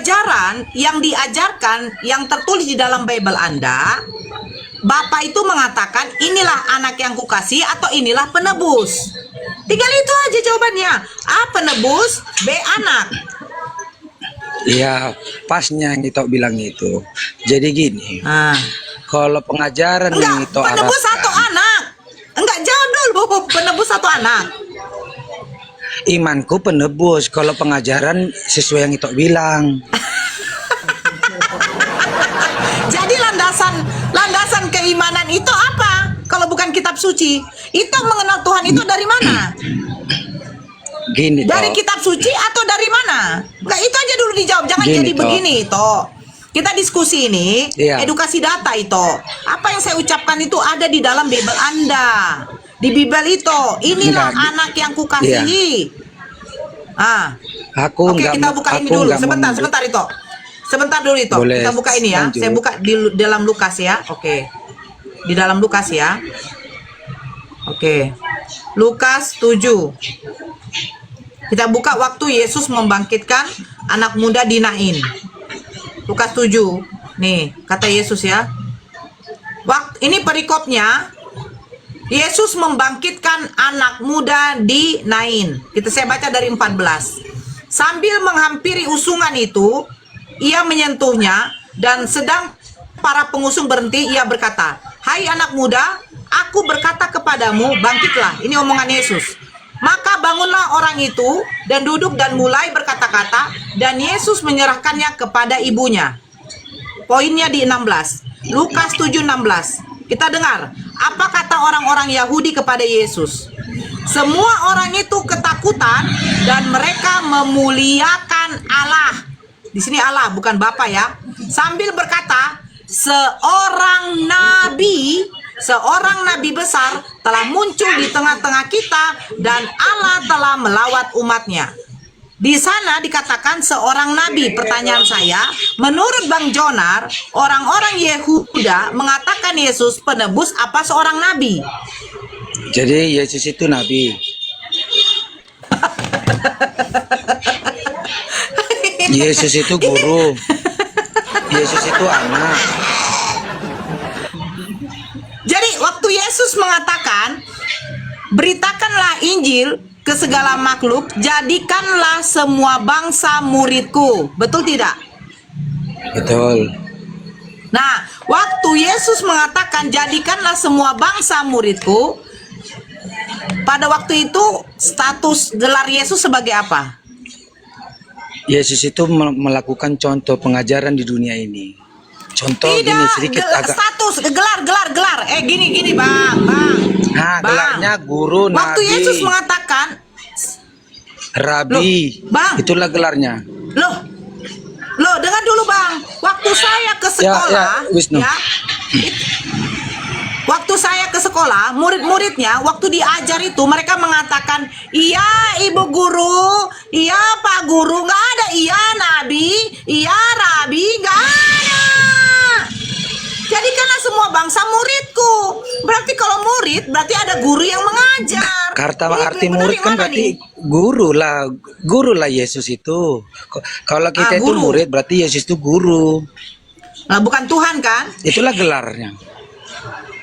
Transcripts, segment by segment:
ajaran yang diajarkan, yang tertulis di dalam Bible Anda, Bapak itu mengatakan inilah anak yang kukasih atau inilah penebus. Tinggal itu aja jawabannya. A penebus, B anak. Iya, pasnya yang itu bilang itu. Jadi gini, kalau pengajaran yang itu penebus atau anak? Enggak, jawab dulu. Penebus atau anak? Imanku penebus. Kalau pengajaran sesuai yang itu bilang. Jadi landasan keimanan itu apa? Kalau bukan kitab suci, itu mengenal Tuhan itu dari mana? Gini Dari toh. kitab suci atau dari mana? Enggak, itu aja dulu dijawab. Jangan Gini jadi toh. begini toh. Kita diskusi ini, Iya. edukasi data itu. Apa yang saya ucapkan itu ada di dalam Bible Anda. Di Bible itu, inilah Enggak. anak yang kukasihi. Aku Oke, enggak kita mau- buka ini aku dulu. enggak mau Sebentar itu. Sebentar dulu itu. Boleh, Kita buka ini ya. lanjut. Saya buka di dalam Lukas ya. Oke. Di dalam Lukas ya. Oke. Lukas 7. Kita buka waktu Yesus membangkitkan anak muda di Nain. Lukas 7. Nih, kata Yesus ya. Ini perikopnya. Yesus membangkitkan anak muda di Nain. Saya baca dari 14. Sambil menghampiri usungan itu, ia menyentuhnya, dan sedang para pengusung berhenti, ia berkata, "Hai anak muda, aku berkata kepadamu, bangkitlah." Ini omongan Yesus. Maka bangunlah orang itu dan duduk dan mulai berkata-kata, dan Yesus menyerahkannya kepada ibunya. Poinnya di 16. Lukas 7:16. Kita dengar, apa kata orang-orang Yahudi kepada Yesus? Semua orang itu ketakutan dan mereka memuliakan Allah. Di sini Allah, bukan Bapa ya. Sambil berkata, seorang nabi besar telah muncul di tengah-tengah kita dan Allah telah melawat umatnya. Di sana dikatakan seorang nabi. Pertanyaan saya, menurut Bang Jonar, orang-orang Yehuda mengatakan Yesus penebus apa seorang nabi? Jadi Yesus itu nabi. Yesus itu guru. Yesus itu anak. Jadi waktu Yesus mengatakan, beritakanlah Injil ke segala makhluk, jadikanlah semua bangsa muridku. Betul tidak? Betul. Nah, waktu Yesus mengatakan jadikanlah semua bangsa muridku, pada waktu itu status gelar Yesus sebagai apa? Yesus itu melakukan contoh pengajaran di dunia ini. Contoh Tidak, gini sedikit agak. status gelar. Gini bang. Nah, Bang. gelarnya guru, Waktu nabi, Yesus mengatakan, rabi. Loh, Bang. Itulah gelarnya. Loh, dengar dulu bang. Waktu saya ke sekolah, Wisnu. waktu saya ke sekolah, murid-muridnya waktu diajar itu mereka mengatakan, iya ibu guru, iya pak guru, nggak ada iya nabi, iya rabi, nggak ada. Jadikanlah semua bangsa muridku. Berarti kalau murid, berarti ada guru yang mengajar. Kata Ini arti benar murid yang kan mana berarti nih? guru lah Yesus itu. Kalau kita itu Guru. murid berarti Yesus itu guru. Nah, bukan Tuhan kan? Itulah gelarnya.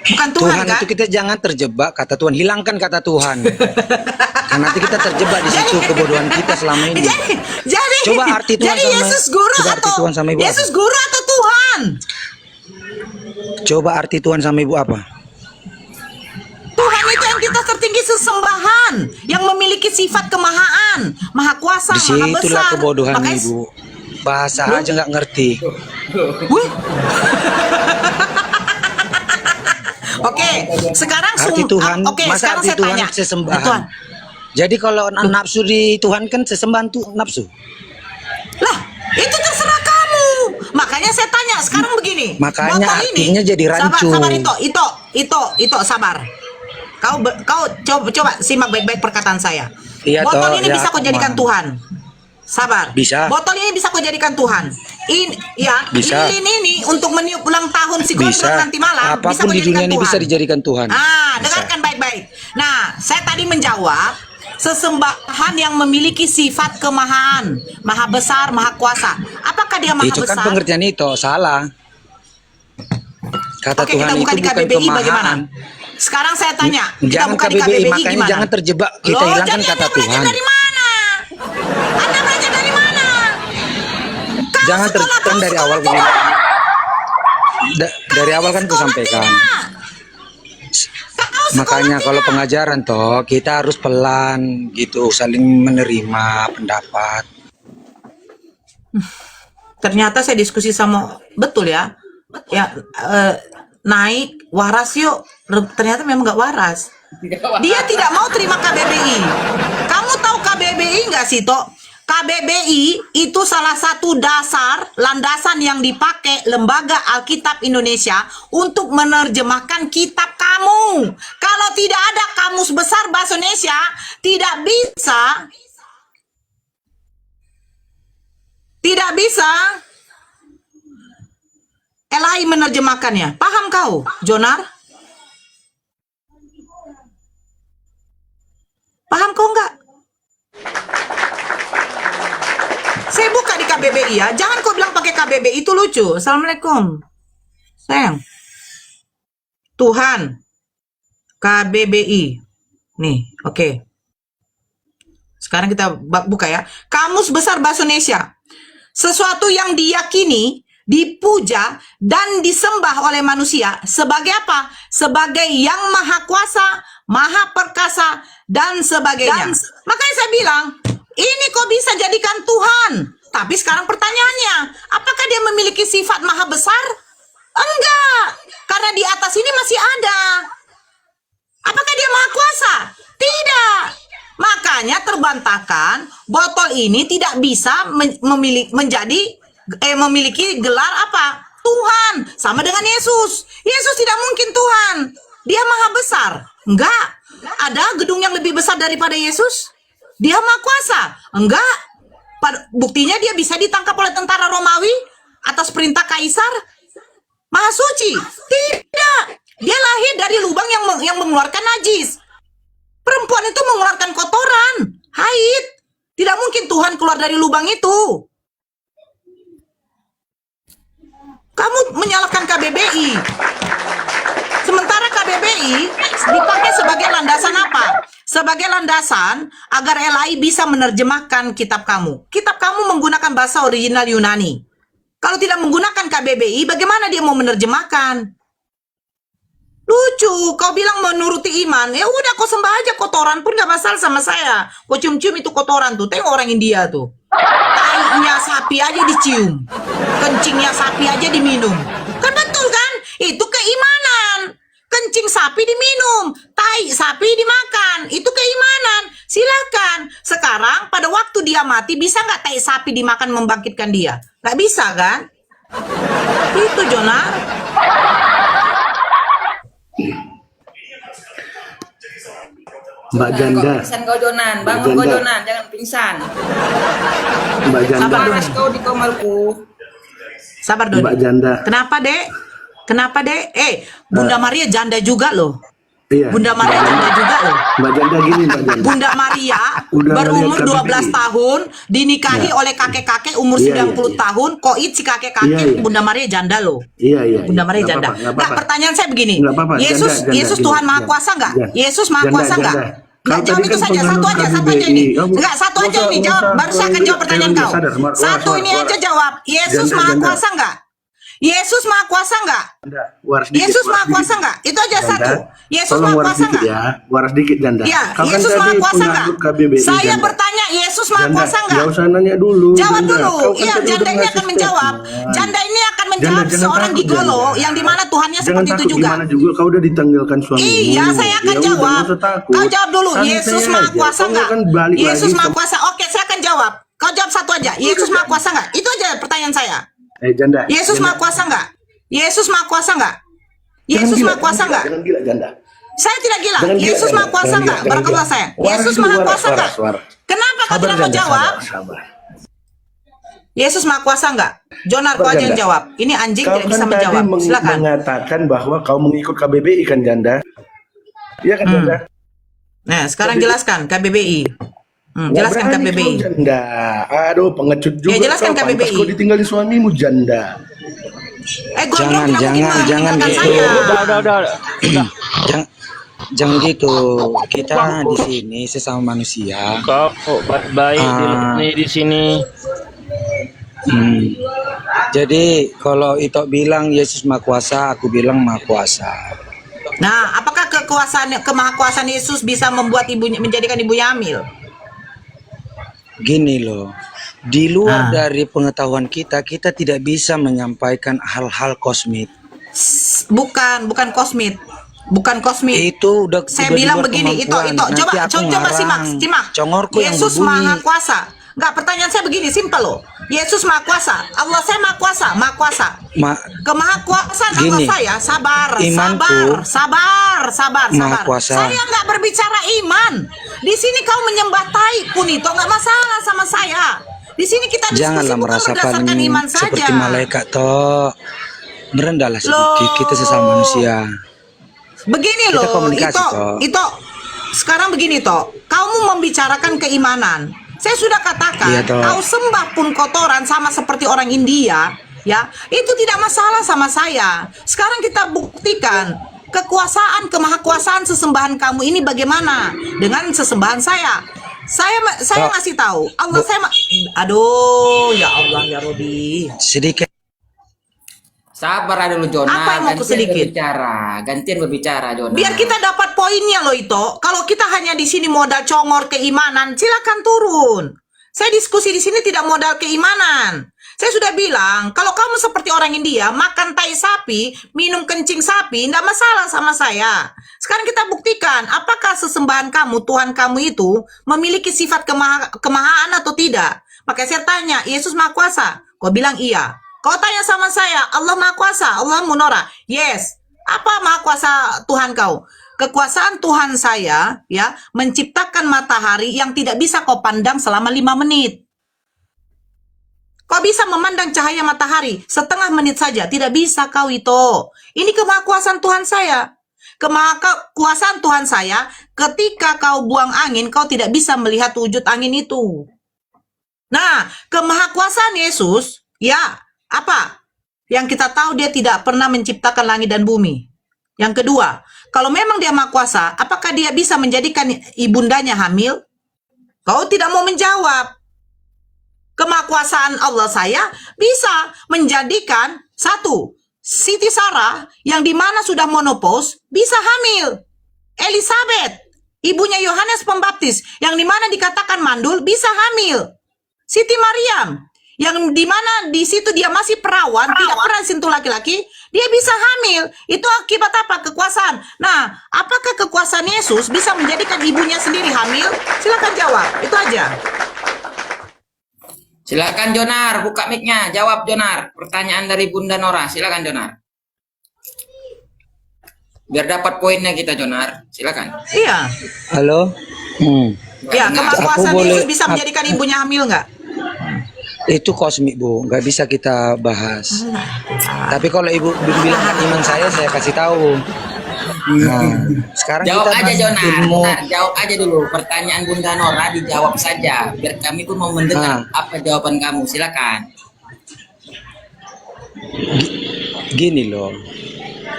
Bukan Tuhan, Tuhan kan? itu kita jangan terjebak kata Tuhan, hilangkan kata Tuhan. Karena nanti kita terjebak di situ kebodohan kita selama ini. Jadi Coba arti Tuhan jadi sama- Yesus guru coba arti atau Tuhan sama ibu Yesus guru atau Tuhan? Coba arti Tuhan sama ibu apa? Tuhan itu entitas tertinggi sesembahan yang memiliki sifat kemahaan, maha kuasa, maha Disitulah besar. kebodohan Makanya- ibu. Bahasa aja nggak ngerti. Wih. Oke, sekarang Arti Tuhan, Oke, masa sekarang arti saya Tuhan tanya. sesembahan? Tuhan. Jadi kalau nafsu di Tuhan kan sesembahan tuh nafsu. Lah, itu terserah kamu. Makanya saya tanya sekarang begini. Makanya botol artinya jadi rancu. Sabar Ito, sabar. Kau coba simak baik-baik perkataan saya. Iya, botol toh, ini ya, bisa kau jadikan paham. Tuhan. Sabar. Bisa. Botol ini bisa kau jadikan Tuhan. Bisa. Lilin ini untuk meniup ulang tahun si gondrong Bisa. nanti malam. bisa Apapun kau di jadikan dunia ini Tuhan. bisa dijadikan Tuhan. Ah, Bisa. dengarkan baik-baik. Nah, saya tadi menjawab sesembahan yang memiliki sifat kemahaan, maha besar, maha kuasa. Apakah dia maha Itu besar? kan pengertian itu salah. Kata Oke, Tuhan kita buka itu di bukan KBBI kemahaan. Bagaimana? Sekarang saya tanya, kita Jangan buka di KBBI, KBBI makanya gimana? jangan terjebak. Kita Loh, hilangkan jadi kata Anda belajar Tuhan. dari mana? Anda belajar dari mana? Kau Jangan sekolah, kan kau dari sekolah awal tidak? begini. Dari awal kan ku Sekolah sampaikan. tidak? Kau Makanya sekolah kalau tidak? pengajaran toh kita harus pelan gitu, saling menerima pendapat. Ternyata saya diskusi sama, betul ya, naik waras yuk. Ternyata memang nggak waras. Dia tidak mau terima KBBI. Kamu tahu KBBI nggak sih, Tok? KBBI itu salah satu dasar landasan yang dipakai Lembaga Alkitab Indonesia untuk menerjemahkan kitab kamu. Kalau tidak ada Kamus Besar Bahasa Indonesia, tidak bisa LAI menerjemahkannya. Paham kau, Jonar? Paham kau enggak? Saya buka di KBBI ya. Jangan kau bilang pakai KBBI itu lucu. Assalamualaikum. Sayang. Tuhan. KBBI. Nih, oke. Sekarang kita buka ya. Kamus Besar Bahasa Indonesia. Sesuatu yang diyakini, dipuja, dan disembah oleh manusia sebagai apa? Sebagai yang maha kuasa, maha perkasa, dan sebagainya. Makanya saya bilang, ini kok bisa jadikan Tuhan? Tapi sekarang pertanyaannya, apakah dia memiliki sifat maha besar? Enggak, karena di atas ini masih ada. Apakah dia maha kuasa? Tidak. Makanya terbantahkan botol ini tidak bisa memiliki gelar apa? Tuhan. Sama dengan Yesus. Yesus tidak mungkin Tuhan. Dia maha besar. Enggak. Ada gedung yang lebih besar daripada Yesus? Dia maha kuasa? Enggak. Buktinya dia bisa ditangkap oleh tentara Romawi atas perintah Kaisar. Maha suci? Tidak. Dia lahir dari lubang yang mengeluarkan najis. Perempuan itu mengeluarkan kotoran, haid. Tidak mungkin Tuhan keluar dari lubang itu. Kamu menyalahkan KBBI. Sementara KBBI dipakai sebagai landasan apa? Sebagai landasan agar LAI bisa menerjemahkan kitab kamu. Kitab kamu menggunakan bahasa original Yunani. Kalau tidak menggunakan KBBI, bagaimana dia mau menerjemahkan? Lucu, kau bilang menuruti iman. Ya udah, kau sembah aja kotoran pun gak masalah sama saya. Kau cium-cium itu kotoran tuh. Tengok orang India tuh. Tainya sapi aja dicium. Kencingnya sapi aja diminum. Kan betul kan? Itu keimanan. Kencing sapi diminum. Tai sapi dimakan. Itu keimanan. Silakan. Sekarang pada waktu dia mati, bisa nggak tai sapi dimakan membangkitkan dia? Nggak bisa kan? Itu Jonar. Mbak Janda. Pingsan kau Jonan, bangun kau Jonan, jangan pingsan. Mbak Janda. Panas kau di komalku. Sabar Doni. Mbak Janda. Kenapa dek? Kenapa dek? Bunda Maria janda juga loh. Iya. Bunda Maria janda juga loh. Mbak Janda gini Mbak Janda. Bunda Maria Udah berumur lihat 12 KBBI. tahun, dinikahi oleh kakek-kakek umur Iya, 90 iya. tahun, koit si kakek-kakek. Iya, iya. Bunda Maria janda loh. Iya. Bunda Maria Nggak janda. apa-apa, nggak Nggak, apa-apa. pertanyaan saya begini. Nggak apa-apa, Yesus janda, Yesus gini, Tuhan Maha janda. Kuasa nggak? Janda. Yesus Maha Janda, Kuasa nggak? janda. Nggak, Kau jawab tadi itu kan saja, satu penganut aja KBBI. ini. Kamu- Enggak, satu aja Nggak ini usah, jawab. nggak Baru usah. saya akan jawab pertanyaan Jangan kau. sadar, Satu ini suara. aja jawab. Yesus Janda, Maha janda. Kuasa nggak? Yesus Maha Kuasa nggak? Janda, waras dikit, Yesus waras Maha dikit. Kuasa nggak? Itu aja Janda, satu. Yesus tolong Maha waras Kuasa dikit nggak? ya, waras dikit Janda. Ya, Kau kan Yesus tadi Maha Kuasa nggak? penganut KBBI, Saya Janda. bertanya, Yesus Maha Janda, Kuasa nggak? nggak usah nanya dulu. Jawab Janda. dulu. Kau kan Iya, tadi janda udah ini ngasih akan menjawab. statement. Janda ini akan menjawab Jangan seorang takut, gigolo Janda. yang dimana Tuhannya Jangan seperti itu takut, juga. gimana juga kau udah ditanggalkan suamimu. Iya, saya akan Ya udah, jawab. nggak usah takut. Kau jawab dulu. Santai Yesus aja. Maha Kuasa Kau nggak? kan balik Yesus lagi Maha ke- Kuasa. Oke, saya akan jawab. Kau jawab satu aja. Yesus Maha Kuasa nggak? Itu aja pertanyaan saya. Janda. Yesus Janda. Maha Kuasa nggak? Yesus Maha Kuasa nggak? Jangan Yesus gila, Maha Kuasa jangan nggak? gila, Jangan gila, Janda. Saya tidak gila. Jangan gila, Yesus Janda. Maha Kuasa Jangan nggak? gila, Barakallah jangan saya. gila. Yesus Waras Maha dulu, Kuasa waras, nggak? waras. Kenapa kau Sabar, tidak mau Janda, jawab? sabar. Yesus Maha Kuasa nggak? Jonar, kau aja yang Janda. jawab. Ini anjing Kau tidak bisa kan tadi menjawab. Silakan. mengatakan bahwa kau mengikut KBBI kan Janda? Iya kan Janda? Nah, sekarang jelaskan KBBI. Nggak Jelaskan berani KBBI. kau janda. Aduh, pengecut juga. jelaskan kau. Pantas KBBI. kau ditinggalin suamimu janda. Gondrong tidak mungkin jangan meninggalkan gitu. saya. Udah. Jangan gitu. Kita di sini sesama manusia. Kau baik di sini. Jadi kalau Ito bilang Yesus Maha Kuasa, aku bilang Maha Kuasa. Nah, apakah kemahakuasaan Yesus bisa membuat ibunya menjadikan ibunya hamil? Gini loh, di luar dari pengetahuan kita tidak bisa menyampaikan hal-hal kosmik. Bukan kosmik. Bukan kosmik. Itu udah Saya udah di bilang luar begini, kemampuan. itu Nanti coba aku simak. Congorku yang Yesus berbunyi. Maha Kuasa. Enggak, pertanyaan saya begini, simpel loh. Yesus Maha Kuasa. Allah saya Maha Kuasa. Kemahakuasaan Allah Gini, saya, imanku sabar. Maha Kuasa. Saya nggak berbicara iman. Di sini kau menyembah tai pun itu nggak masalah sama saya. Di sini kita diskusi Janganlah bukan merasakan berdasarkan iman saja. seperti malaikat toh. Merendahlah sedikit, kita sesama manusia. Begini Kita loh, komunikasi, toh. itu sekarang begini toh. Kamu membicarakan keimanan. Saya sudah katakan, Iya, toh. kau sembah pun kotoran sama seperti orang India, ya. Itu tidak masalah sama saya. Sekarang kita buktikan kemahakuasaan sesembahan kamu ini bagaimana dengan sesembahan saya. Saya ngasih tahu, Allah saya aduh, ya Allah ya Robi. Sedikit. Sabar dulu Jonan. Apa yang mau aku sedikit? Gantian berbicara Jonan. Biar kita dapat poinnya loh itu. Kalau kita hanya di sini modal congor keimanan, silakan turun. Saya diskusi di sini tidak modal keimanan. Saya sudah bilang, kalau kamu seperti orang India, makan tai sapi, minum kencing sapi, tidak masalah sama saya. Sekarang kita buktikan, apakah sesembahan kamu, Tuhan kamu itu, memiliki sifat kemahaan atau tidak? Makanya saya tanya, Yesus Maha Kuasa? Kau bilang iya. Kau tanya sama saya, Allah Maha Kuasa, Allah Munora. Yes. Apa Maha Kuasa Tuhan kau? Kekuasaan Tuhan saya, ya, menciptakan matahari yang tidak bisa kau pandang selama 5 menit. Kau bisa memandang cahaya matahari setengah menit saja. Tidak bisa kau itu. Ini kemahakuasaan Tuhan saya. Kemahakuasaan Tuhan saya, ketika kau buang angin, kau tidak bisa melihat wujud angin itu. Nah, kemahakuasaan Yesus, ya, apa? Yang kita tahu dia tidak pernah menciptakan langit dan bumi. Yang kedua, kalau memang dia Maha Kuasa, apakah dia bisa menjadikan ibundanya hamil? Kau tidak mau menjawab. Kemahakuasaan Allah saya bisa menjadikan satu, Siti Sarah yang dimana sudah menopause bisa hamil. Elizabeth, ibunya Yohanes Pembaptis yang dimana dikatakan mandul bisa hamil. Siti Maryam yang dimana di situ dia masih perawan, tidak pernah sentuh laki-laki, dia bisa hamil. Itu akibat apa? Kekuasaan. Nah, apakah kekuasaan Yesus bisa menjadikan ibunya sendiri hamil? Silakan jawab. Itu aja. Silakan Jonar, buka mic-nya. Jawab Jonar. Pertanyaan dari Bunda Nora. Silakan Jonar. Biar dapat poinnya kita Jonar. Silakan. Iya. Halo. Ya, kemahakuasaan Aku Yesus boleh- bisa menjadikan ibunya hamil nggak? Itu kosmik Bu, nggak bisa kita bahas. Tapi kalau ibu bilang iman saya kasih tahu. Nah, sekarang Jawab kita aja bahas Jonar. ilmu. Bentar, jawab aja dulu. Pertanyaan Bunda Nora dijawab saja. Biar kami pun mau mendengar apa jawaban kamu. Silakan. Gini loh,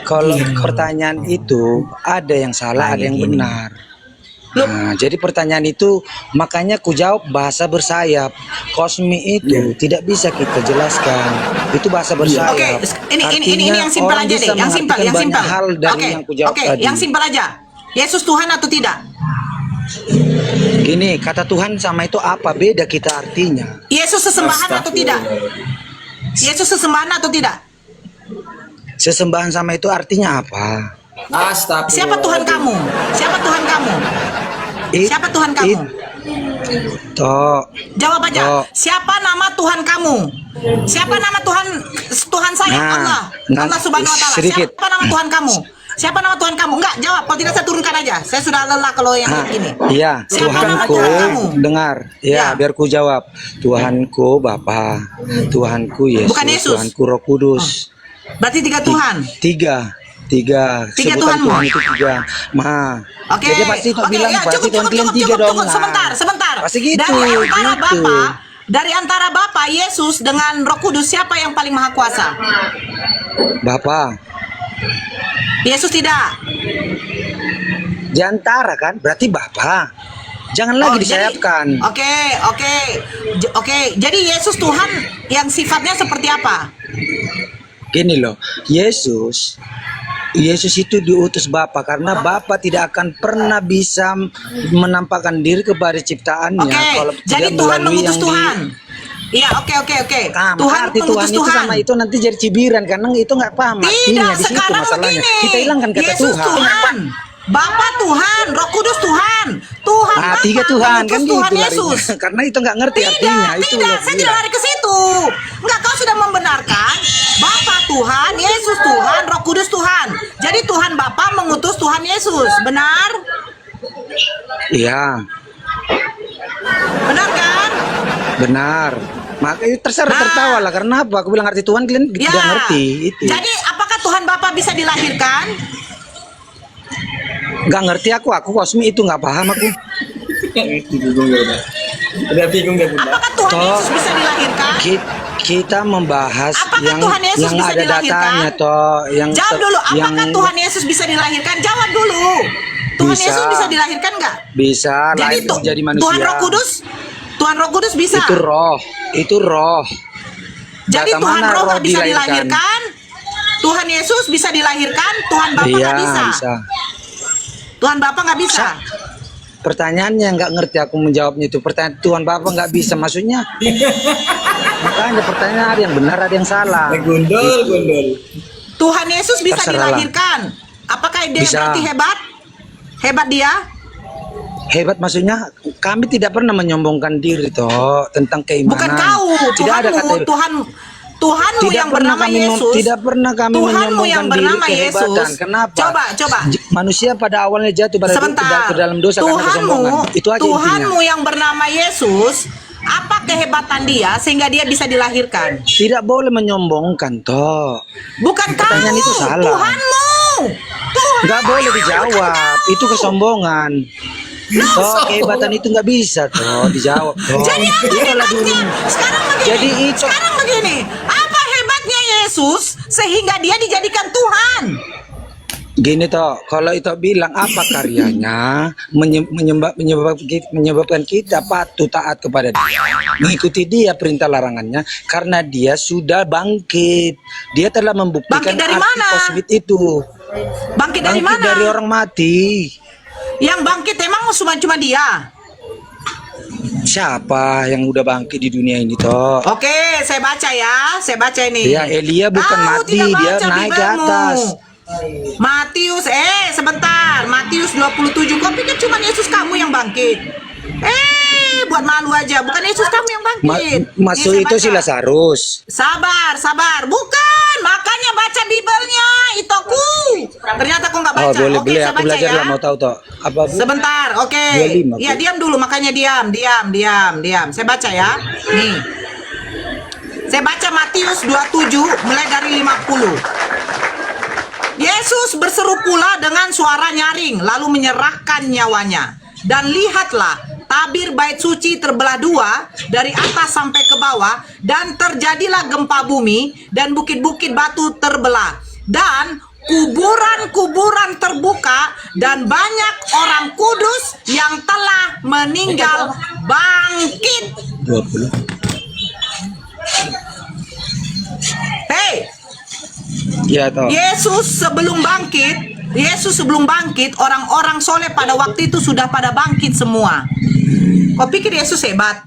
kalau pertanyaan itu ada yang salah, ada yang benar. Nah, jadi pertanyaan itu makanya ku jawab bahasa bersayap. Kosmik itu tidak bisa kita jelaskan. Itu bahasa bersayap. Oke, ini yang simpel orang aja bisa deh, yang simpel, mengartikan yang banyak simpel. hal dari Oke, yang ku jawab oke, tadi. yang simpel aja. Yesus Tuhan atau tidak? Gini, kata Tuhan sama itu apa? Beda kita artinya. Yesus sesembahan atau tidak? Yesus sesembahan atau tidak? Sesembahan sama itu artinya apa? Astagfirullah. Siapa Tuhan kamu? Siapa Tuhan kamu? Siapa Tuhan kamu? Toh, Jawab aja. Toh. Siapa nama Tuhan kamu? Siapa nama Tuhan saya? Nah, Allah. Allah Subhanahu wa taala. sedikit. Siapa nama Tuhan kamu? Siapa nama Tuhan kamu? Enggak, jawab. Kalau tidak saya turunkan aja. Saya sudah lelah kalau yang kayak gini. iya, Siapa nama Tuhanku, Tuhan kamu? dengar. Ya, Ya. biar ku jawab. Tuhanku Bapa, Tuhanku Yesus, Bukan Yesus. Tuhanku Roh Kudus. Berarti 3 Tuhan. Tiga Tiga. Tiga Sebutan Tuhanmu. Tuhan itu tiga. Oke. Jadi pasti itu bilang ya, berarti Tuhan kalian tiga dong. Nah. Sebentar. Pasti gitu. Dari antara Bapa, Yesus dengan Roh Kudus, siapa yang paling maha kuasa? Bapa. Yesus tidak. Di antara kan berarti Bapa. Jangan lagi disayapkan. Oke. Jadi Yesus Tuhan yang sifatnya seperti apa? Gini loh, Yesus itu diutus Bapa karena Bapa tidak akan pernah bisa menampakkan diri kepada ciptaannya kalau jadi tidak Tuhan melalui mengutus yang Tuhan. Iya, oke. Nah, Tuhan arti Tuhan mengutus itu Tuhan. sama itu nanti jadi cibiran karena itu nggak paham artinya di situ sekarang masalahnya. begini. Kita hilangkan kata Yesus Tuhan. Bapa Tuhan, Roh Kudus Tuhan. Nah, tiga Tuhan kan gitu Tuhan larinya. Yesus. Karena itu nggak ngerti artinya. Itu Tidak, loh, saya iya. tidak lari ke situ. Enggak, kau sudah membenarkan Bapa Tuhan, Yesus Tuhan, Roh Kudus Tuhan. Jadi Tuhan Bapa mengutus Tuhan Yesus, benar? Iya, Benar kan? benar. Makanya terserah tertawa lah karena apa? Aku bilang arti Tuhan kalian Ya. tidak ngerti itu. Jadi apakah Tuhan Bapa bisa dilahirkan? Nggak ngerti aku kosmi itu nggak paham aku. Udah bingung ya Bunda. Apakah Tuhan Toh, Yesus bisa dilahirkan? Kita membahas Apakah yang Tuhan Yesus yang bisa ada dilahirkan? datanya toh yang Jawab dulu, yang apakah Tuhan Yesus bisa dilahirkan? Jawab dulu. Tuhan Bisa. Yesus bisa dilahirkan nggak? bisa Jadi lahir menjadi manusia. Tuhan Roh Kudus bisa. Itu roh. Jadi Tuhan Bagaimana Roh nggak roh bisa dilahirkan? dilahirkan. Tuhan Yesus bisa dilahirkan. Tuhan Bapa Iya, nggak bisa. bisa. Tuhan Bapa nggak bisa. Pertanyaannya nggak ngerti aku menjawabnya itu. Pertanyaan Tuhan Bapa nggak bisa maksudnya. Makanya pertanyaan ada yang benar ada yang salah. Gundul. Tuhan Yesus bisa Terserahlah. dilahirkan. Apakah dia Bisa. berarti hebat? Hebat dia? Hebat maksudnya kami tidak pernah menyombongkan diri toh tentang keimanan. Bukan kau, Tidak ada kata Tuhanmu tidak yang pernah bernama kami Yesus. tidak pernah kami Tuhanmu menyombongkan yang diri bernama kehebatan. Yesus. Kenapa? Coba. Manusia pada awalnya jatuh pada Sebentar. ke dalam dosa karena kesombongan. Itu aja Tuhanmu intinya. yang bernama Yesus, apa kehebatan dia sehingga dia bisa dilahirkan? Tidak boleh menyombongkan toh. Bukan Pertanyaan kamu, itu salah. Tuhanmu. Tuhan. Nggak boleh dijawab. Itu kesombongan. Toh kehebatan itu nggak bisa toh dijawab toh. Jadi apa Itulah dulu. hebatnya? Sekarang begini. Apa hebatnya Yesus sehingga dia dijadikan Tuhan? Gini toh, kalau itu bilang apa karyanya menyebabkan kita patuh taat kepada dia, mengikuti dia perintah larangannya karena dia sudah bangkit. Dia telah membuktikan Bangkit dari arti mana? kosmik itu. Bangkit dari Bangkit mana? dari orang mati. Yang bangkit emang cuma dia. Siapa yang udah bangkit di dunia ini toh? Oke, saya baca ya. Saya baca ini. Ya Elia bukan Kau mati, tidak dia baca naik ke Bibelmu. atas. Matius, sebentar. Matius 27. Kau pikir cuma Yesus kamu yang bangkit? Buat malu aja. Bukan Yesus kamu yang bangkit. Masuk Ini itu saya si baca. Lazarus. Sabar. Bukan. Makanya baca Bibelnya. Itoku. Ternyata kau nggak baca. Oh boleh Oke, boleh saya aku baca belajar ya. lah mau tahu toh. Apa Bu? Sebentar, oke. 25, Ya, Bu. diam dulu, makanya diam. Saya baca ya. Nih. Saya baca Matius 27 mulai dari 50. Yesus berseru pula dengan suara nyaring lalu menyerahkan nyawanya. Dan lihatlah, tabir bait suci terbelah dua dari atas sampai ke bawah dan terjadilah gempa bumi dan bukit-bukit batu terbelah. Dan kuburan-kuburan terbuka dan banyak orang kudus yang telah meninggal bangkit. 20. Hei, Ya toh. Yesus sebelum bangkit, orang-orang soleh pada waktu itu sudah pada bangkit semua. Kau pikir Yesus hebat?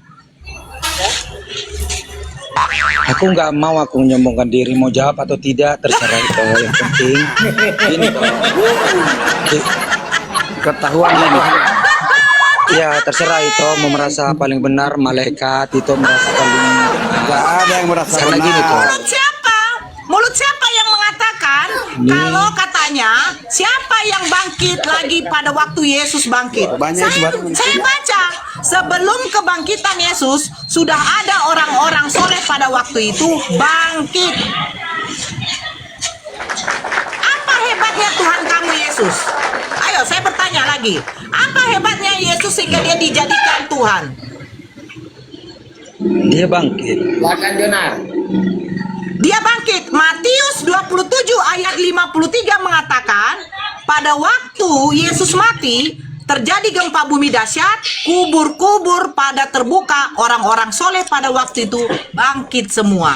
Aku nggak mau aku menyombongkan diri, mau jawab atau tidak terserah itu yang penting ini toh. Ketahuan ini. Ya terserah itu mau merasa paling benar malaikat itu merasa paling Gak ada yang merasa Karena gini toh. Mulut siapa yang mengatakan kalau katanya siapa yang bangkit lagi pada waktu Yesus bangkit? Banyak Saya baca sebelum kebangkitan Yesus sudah ada orang-orang soleh pada waktu itu bangkit. Apa hebatnya Tuhan kamu Yesus? Ayo, saya bertanya lagi. Apa hebatnya Yesus sehingga dia dijadikan Tuhan? Dia bangkit. Silakan Jonar. Dia bangkit. Matius 27 ayat 53 mengatakan, pada waktu Yesus mati, terjadi gempa bumi dahsyat, kubur-kubur pada terbuka, orang-orang soleh pada waktu itu bangkit semua.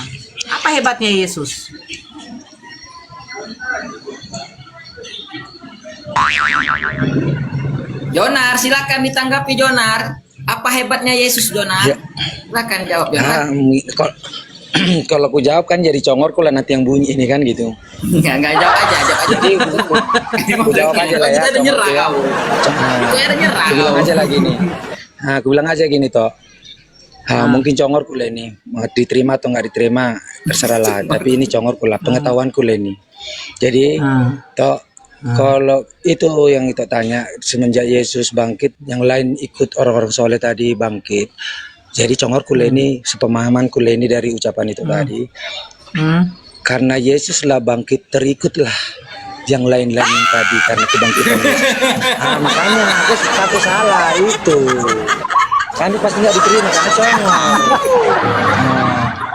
Apa hebatnya Yesus? Jonar, silakan ditanggapi Jonar. Apa hebatnya Yesus Jonar? Ya. Silakan jawab Jonar. Kalau aku jawab kan jadi congorku lah nanti yang bunyi ini kan gitu. Enggak jawab aja. Jadi aku jawab aja lah ya. Kita udah nyerah congorku ya. kau. Itu udah nyerah. Aku bilang aja lagi nih. Nah, aku bilang aja gini toh. Mungkin congorku lah ini, mau diterima atau nggak diterima terserah lah. Tapi ini congorku lah, pengetahuanku lah ini. Jadi toh kalau itu yang kita tanya semenjak Yesus bangkit, yang lain ikut orang-orang soleh tadi bangkit. Jadi congorku lah ini, sepemahamanku lah ini dari ucapan itu tadi. Karena Yesus lah bangkit, terikutlah yang lain-lain yang tadi karena kebangkitan Yesus. Makanya aku salah itu. Kan pasti nggak diterima karena congor.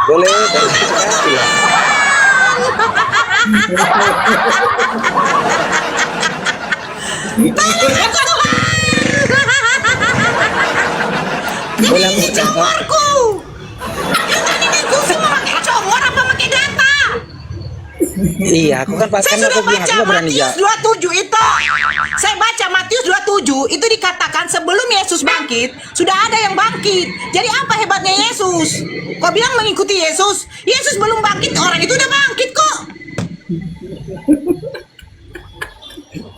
Boleh dari situ kasih lah. Boleh aku Congorku. Aku semua pakai congor apa pakai data? Iya, aku kan Saya karena sudah aku bilang baca aku nggak berani Matius jawab. 27 itu. Saya baca Matius 27 itu dikatakan sebelum Yesus bangkit sudah ada yang bangkit. Jadi apa hebatnya Yesus? Kau bilang mengikuti Yesus? Yesus belum bangkit, orang itu udah bangkit kok.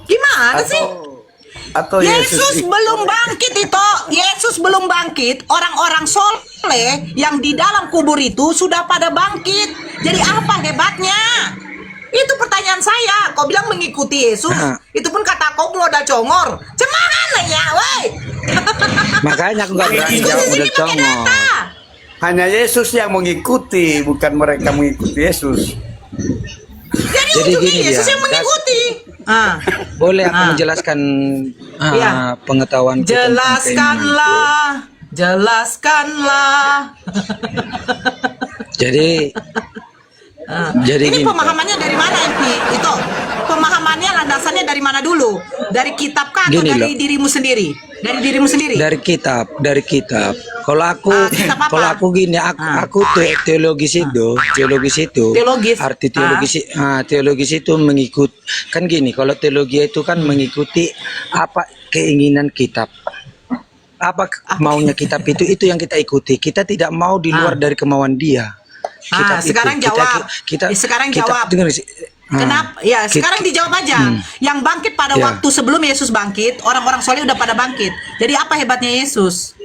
Gimana sih? Atau Yesus belum bangkit itu. Yesus belum bangkit. Orang-orang soleh yang di dalam kubur itu sudah pada bangkit. Jadi apa hebatnya? Itu pertanyaan saya. Kau bilang mengikuti Yesus. Itu pun kata kau modal congor. Cemana ya, woi? Makanya aku nggak berani jawab model congor. hanya Yesus yang mengikuti, bukan mereka mengikuti Yesus. Jadi ujungnya gini Yesus dia, yang mengikuti. Boleh aku menjelaskan Iya. pengetahuan Jelaskanlah. Jelaskanlah. Jadi Ini gini, pemahamannya dari mana MP? Itu pemahamannya landasannya dari mana dulu? Dari kitab kah atau Gini dari loh. dirimu sendiri? Dari dirimu sendiri? dari kitab. Kalau aku kitab apa? kalau aku gini, aku teologis itu, Teologis. arti teologis itu mengikut kan gini. Kalau teologi itu kan mengikuti apa keinginan kitab. Apa maunya kitab itu yang kita ikuti. Kita tidak mau di luar dari kemauan dia. Kitab itu. Sekarang jawab. Sekarang jawab. Dengar, Kenapa? Ya, sekarang dijawab aja. Yang bangkit pada Ya. waktu sebelum Yesus bangkit, orang-orang soleh udah pada bangkit. Jadi apa hebatnya Yesus?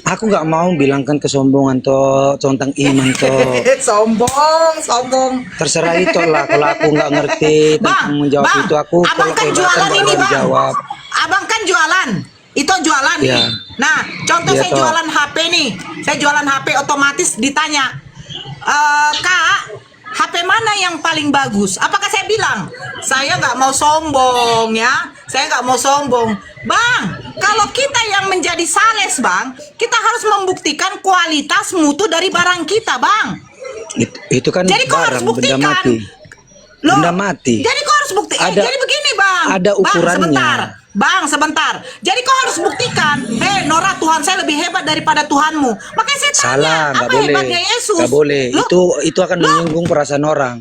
Aku nggak mau bilangkan kesombongan toh tentang iman toh. sombong. Terserah itu lah. Kalau aku nggak ngerti tentang menjawab itu, aku abang kalau kan kehebatan jualan nggak ini, berani Bang. jawab. Abang kan jualan. Itu jualan Iya. nih. Nah, contoh Iya, saya toh. jualan HP nih. Saya jualan HP otomatis ditanya, Kak, HP mana yang paling bagus? Apakah saya bilang, saya nggak mau sombong ya, saya nggak mau sombong. Bang, kalau kita yang menjadi sales bang, kita harus membuktikan kualitas mutu dari barang kita bang. Itu kan Jadi kau harus barang benda buktikan. mati. Loh, Benda mati. Jadi kau harus bukti. Ada- jadi begini bang. ada ukurannya. Bang, sebentar. Jadi kau harus buktikan. Nora, Tuhan saya lebih hebat daripada Tuhanmu. Makanya saya tanya, Salah, nggak apa boleh. hebatnya Yesus? Nggak boleh. Loh, Itu akan menyinggung perasaan orang.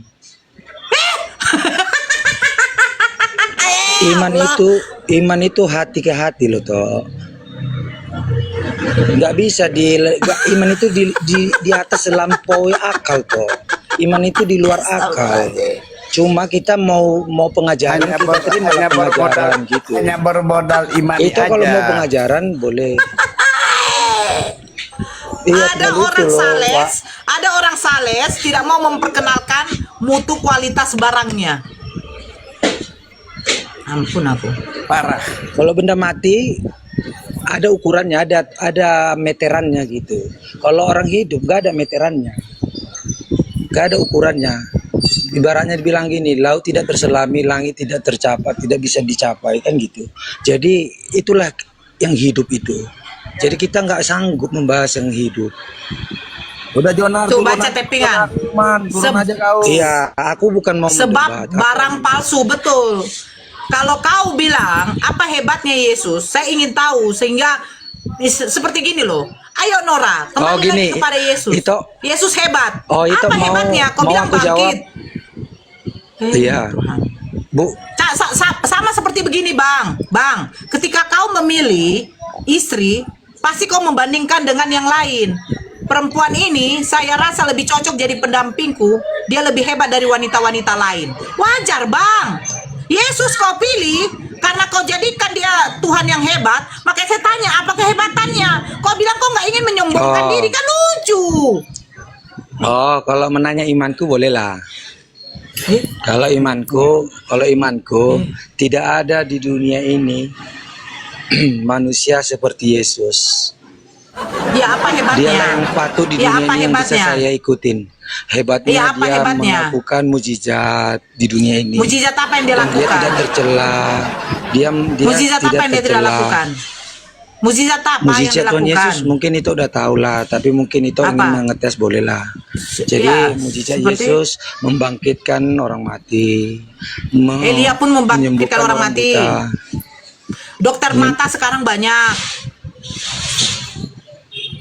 Iman itu hati ke hati loh toh. Nggak bisa iman itu di atas lampaui akal toh. Iman itu di luar akal. Cuma kita mau pengajaran, kita terima pengajaran gitu. Hanya bermodal iman Itu aja. kalau mau pengajaran boleh. Iya, ada betul orang itu loh, sales, Pak. ada orang sales tidak mau memperkenalkan mutu kualitas barangnya. Ampun aku. Parah. Kalau benda mati ada ukurannya, ada meterannya gitu. Kalau orang hidup nggak ada meterannya, nggak ada ukurannya. ibaratnya dibilang gini, laut tidak terselami, langit tidak tercapai, tidak bisa dicapai kan gitu. Jadi itulah yang hidup itu. Jadi kita nggak sanggup membahas yang hidup. Udah Jonar, Tuh turun baca aja, tappingan. turun aja kau. Iya, aku bukan mau Sebab mendebat. barang palsu, betul. Kalau kau bilang apa hebatnya Yesus, saya ingin tahu sehingga seperti gini loh. Ayo Nora, kembali gini, lagi kepada Yesus. Itu Yesus hebat. itu apa hebatnya? Kau mau bilang aku jawab. bangkit. Iya. Bu, Sama seperti begini Bang. Bang, ketika kau memilih istri, pasti kau membandingkan dengan yang lain. Perempuan ini saya rasa lebih cocok jadi pendampingku. Dia lebih hebat dari wanita-wanita lain. Wajar Bang. Yesus kau pilih karena kau jadikan dia Tuhan yang hebat. Makanya saya tanya apa kehebatannya. Kau bilang kau nggak ingin menyombongkan diri, kan lucu. kalau menanya imanku bolehlah. Kalau imanku tidak ada di dunia ini manusia seperti Yesus. Ya apa hebatnya? Dialah yang patut di Ya dunia apa ini yang bisa hebatnya? saya ikutin. Hebatnya Ya, apa dia hebatnya? melakukan mujizat di dunia ini. Mujizat apa yang dia Dan dia lakukan? tidak tercela. Dia Mujizat apa yang dia tidak tercela. lakukan? Mujizat apa yang Mujizat Tuhan dilakukan? Yesus mungkin itu udah tahu lah, tapi mungkin itu Apa? ingin mengetes bolehlah. Jadi Ya, mujizat seperti- Yesus membangkitkan orang mati. Elia pun membangkitkan menyembuhkan orang mati. buta. Dokter mata sekarang banyak.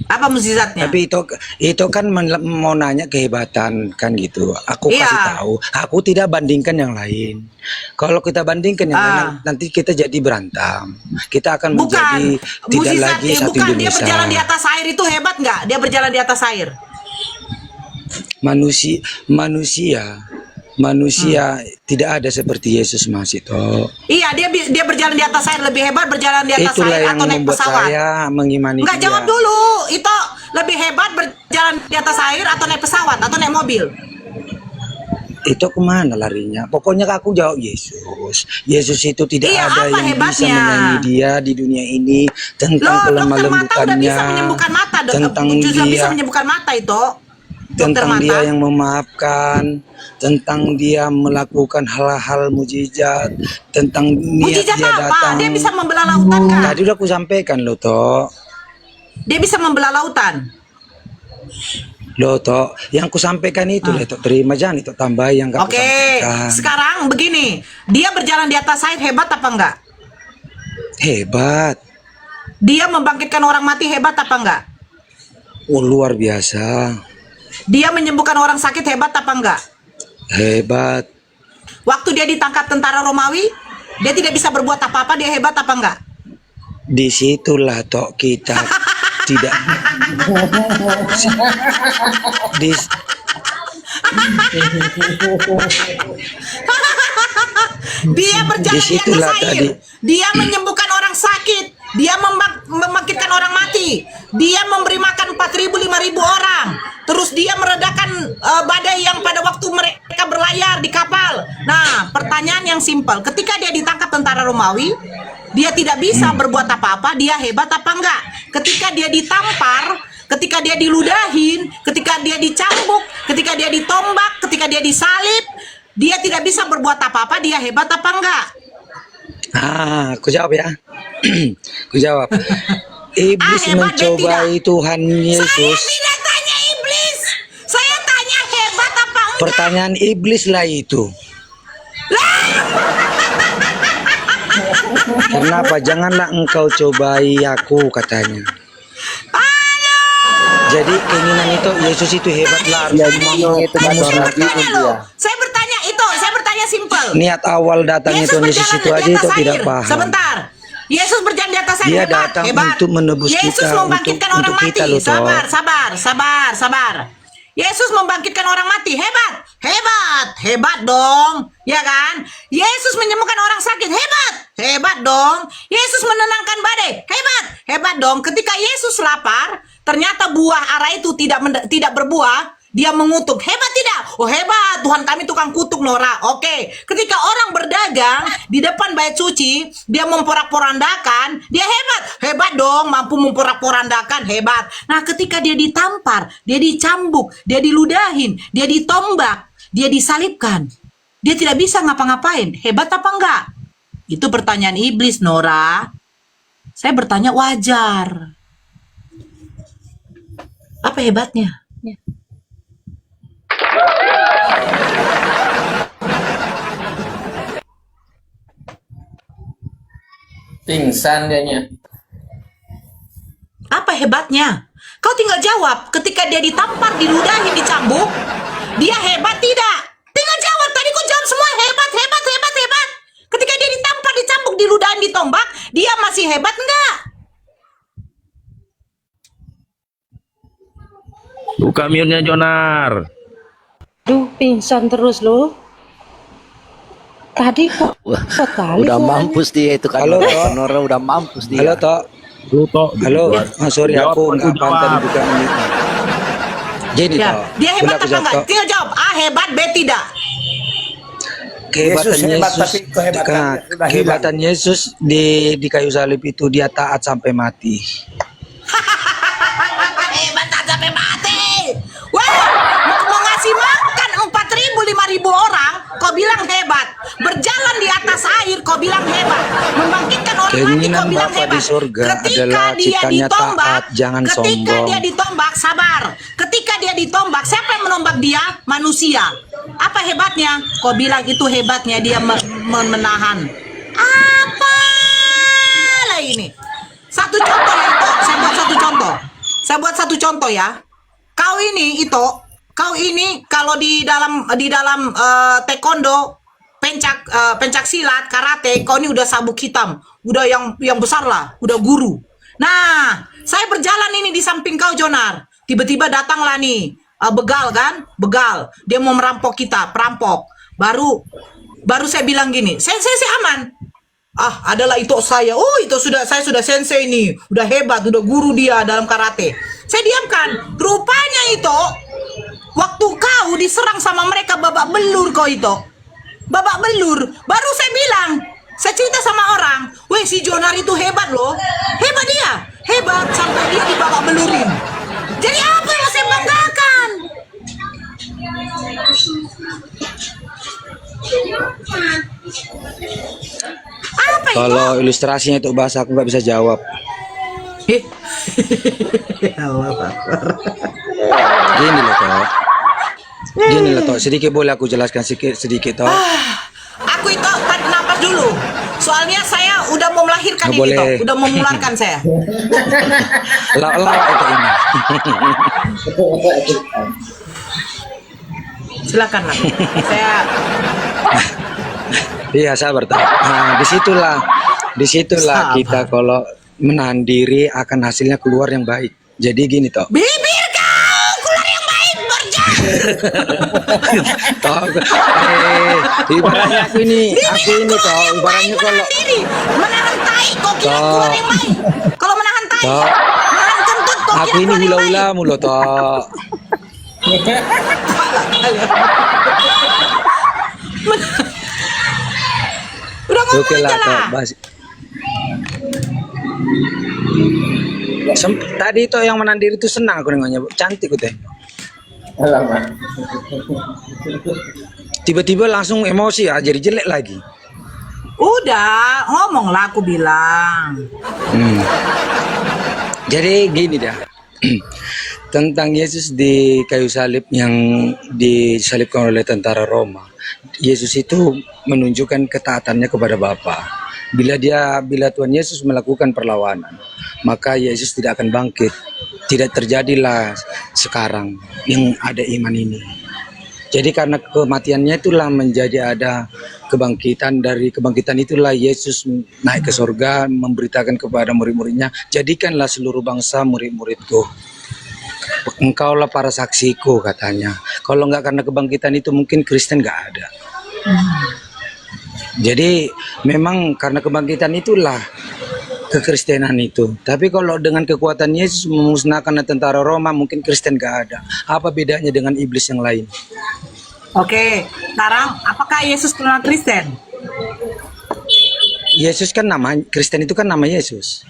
Apa mujizatnya? Tapi itu kan mau nanya kehebatan kan gitu. Aku Iya. kasih tahu. Aku tidak bandingkan yang lain. Kalau kita bandingkan yang lain, nanti kita jadi berantem. Kita akan Bukan menjadi tidak mujizat, lagi satu bukan dia Indonesia. berjalan di atas air itu hebat nggak? Dia berjalan di atas air. Manusia tidak ada seperti Yesus Mas itu. Iya, dia berjalan di atas air lebih hebat berjalan di atas Itulah air yang atau naik membuat pesawat. saya mengimani Nggak dia. jawab dulu. Itu lebih hebat berjalan di atas air atau naik pesawat atau naik mobil? Itu kemana larinya? Pokoknya aku jawab Yesus. Yesus itu tidak Iya, ada apa yang bisa hebatnya? menyanyi dia di dunia ini tentang Loh, kelemah dokter mata udah lembutannya, bisa menyembuhkan mata. tentang Sudah bisa dia, menyembuhkan mata itu. Dokter tentang mata. dia yang memaafkan, tentang dia melakukan hal-hal mujizat, tentang niat Mujizat dia apa? datang. Dia bisa membelah lautan kan? Tadi udah aku sampaikan loh toh. Dia bisa membelah lautan. Loh toh, yang ku sampaikan itu lah toh, terima jangan itu tambah yang gak ku Oke, sampaikan. sekarang begini. Dia berjalan di atas air hebat apa enggak? Hebat. Dia membangkitkan orang mati hebat apa enggak? Oh, luar biasa. Dia menyembuhkan orang sakit hebat apa enggak? Hebat. Waktu dia ditangkap tentara Romawi, dia tidak bisa berbuat apa-apa, dia hebat apa enggak? Disitulah toh kita tidak di Dia berjalan di atas Disitulah air. tadi. Dia menyembuhkan orang sakit. Dia membangkitkan orang mati. Dia memberi makan 4.000 5.000 orang. Terus dia meredakan badai yang pada waktu mereka berlayar di kapal. Nah, pertanyaan yang simpel. Ketika dia ditangkap tentara Romawi, dia tidak bisa berbuat apa-apa. Dia hebat apa enggak? Ketika dia ditampar, ketika dia diludahin, ketika dia dicambuk, ketika dia ditombak, ketika dia disalib, dia tidak bisa berbuat apa-apa. Dia hebat apa enggak? aku jawab ya. Aku jawab. Iblis hebat deh, mencobai Tuhan Saya Yesus. tidak tanya iblis. Saya tanya hebat apa enggak? Pertanyaan iblis lah itu. Kenapa? Janganlah engkau cobai aku, katanya. Jadi keinginan itu Yesus itu hebat lah, harus memusnahkan. Tanya loh. Saya bertanya simpel. Niat awal datangnya Tuhan Yesus itu aja itu tidak paham. Sebentar. Yesus berjalan di atas air. Dia hebat, datang hebat. untuk menebus Yesus kita, membangkitkan untuk orang kita mati. loh, toh. Sabar. Yesus membangkitkan orang mati. Hebat dong. Ya kan? Yesus menyembuhkan orang sakit. Hebat dong. Yesus menenangkan badai. Hebat dong. Ketika Yesus lapar, ternyata buah ara itu tidak berbuah. Dia mengutuk. Hebat tidak? Oh hebat. Tuhan kami tukang kutuk Nora. Oke. Ketika orang berdagang di depan bait suci, dia memporak-porandakan. Dia hebat dong. Mampu memporak-porandakan. Hebat. Nah ketika dia ditampar, dia dicambuk, dia diludahin, dia ditombak, dia disalibkan. Dia tidak bisa ngapa-ngapain. Hebat apa enggak? Itu pertanyaan iblis, Nora. Saya bertanya wajar. Apa hebatnya? Ya. Pingsan dianya. Apa hebatnya? Kau tinggal jawab. Ketika dia ditampar, diludahin, dicambuk, dia hebat tidak? Tinggal jawab. Tadi kau jawab semua hebat, hebat, hebat, hebat. Ketika dia ditampar, dicambuk, diludahin, ditombak, dia masih hebat enggak? Buka mute-nya Jonar. Duh, pingsan terus loh. Tadi kok sekali Udah suaranya. mampus dia itu kan. Halo, Tok. Nora udah mampus dia. Halo Tok. Lu Tok. Halo. Sorry Jawab, aku nggak jawab. pantau buka mute. Gini Ya, Tok. dia hebat Boleh aku apa jawab, enggak? Tok? Tinggal jawab. A hebat, B tidak. Kehebatan Yesus hebat, Yesus, tapi kehebatannya sudah kehebatan Yesus di kayu salib itu dia taat sampai mati. Hebat tak sampai mati. Wah, mau ngasih makan 4.000, 5.000 orang, kau bilang hebat. Berjalan di atas air, kau bilang hebat. Membangkitkan orang mati, Keinginan kau bilang Bapa hebat. di surga Ketika adalah dia ciptanya ditombak, taat, jangan ketika sombong. dia ditombak, sabar. Ketika dia ditombak, siapa yang menombak dia? Manusia. Apa hebatnya? Kau bilang itu hebatnya dia menahan. Apa lah ini? Satu contoh ya, Ito. Saya buat satu contoh. Saya buat satu contoh ya. Kau ini, Ito, kau ini kalau di dalam taekwondo, pencak silat, karate, kau ini udah sabuk hitam, udah yang besar lah, udah guru. Nah, saya berjalan ini di samping kau, Jonar. Tiba-tiba datanglah nih, begal kan, begal. Dia mau merampok kita, perampok. Baru saya bilang gini, sensei aman. Ah, adalah itu saya. Oh, itu saya sudah sensei nih, udah hebat, udah guru dia dalam karate. Saya diamkan. Rupanya itu waktu kau diserang sama mereka babak belur kau itu. Babak belur. Baru saya bilang, saya cerita sama orang, weh si Jonar itu hebat loh. Hebat dia. Hebat sampai dia babak belurin. Jadi apa yang saya banggakan? Apa itu? Kalau ilustrasinya itu bahasa aku nggak bisa jawab. Gini loh Tok. Gini loh Tok. Sedikit boleh aku jelaskan sedikit Tok. Aku itu tarik napas dulu. Soalnya saya udah mau melahirkan Nggak ini boleh. Tok. Udah mau mengeluarkan saya. Lawak itu ini. Silakan lah. Saya Iya sabar Tok. Nah disitulah kita kalau menahan diri akan hasilnya keluar yang baik. Jadi gini Tok. bibir kau keluar yang baik berjalan. Tok. Ibaratnya aku ini Tok. Ibaratnya kalau Diri menahan tai kok kira keluar yang baik. Kalau menahan tai, Tok. menahan kentut kok aku kira ini keluar yang baik. hula-hula mulu Tok. Udah ngomong Oke aja lah Tok. lah. Tadi itu yang menahan diri itu senang aku nengoknya. Cantik aku teh. Tiba-tiba langsung emosi ya, jadi jelek lagi. Udah, ngomong lah aku bilang. Jadi gini dah. Tentang Yesus di kayu salib yang disalibkan oleh tentara Roma. Yesus itu menunjukkan ketaatannya kepada Bapa. Bila Tuhan Yesus melakukan perlawanan, maka Yesus tidak akan bangkit. Tidak terjadilah sekarang yang ada iman ini. Jadi karena kematiannya itulah menjadi ada kebangkitan. Dari kebangkitan itulah Yesus naik ke surga, memberitakan kepada murid-muridnya, jadikanlah seluruh bangsa murid-muridku. Engkaulah para saksiku katanya. Kalau enggak karena kebangkitan itu mungkin Kristen enggak ada. Jadi memang karena kebangkitan itulah kekristenan itu. Tapi kalau dengan kekuatan Yesus memusnahkan tentara Roma, mungkin Kristen enggak ada. Apa bedanya dengan iblis yang lain? Oke, sekarang apakah Yesus kenal Kristen? Yesus kan nama Kristen itu kan nama Yesus.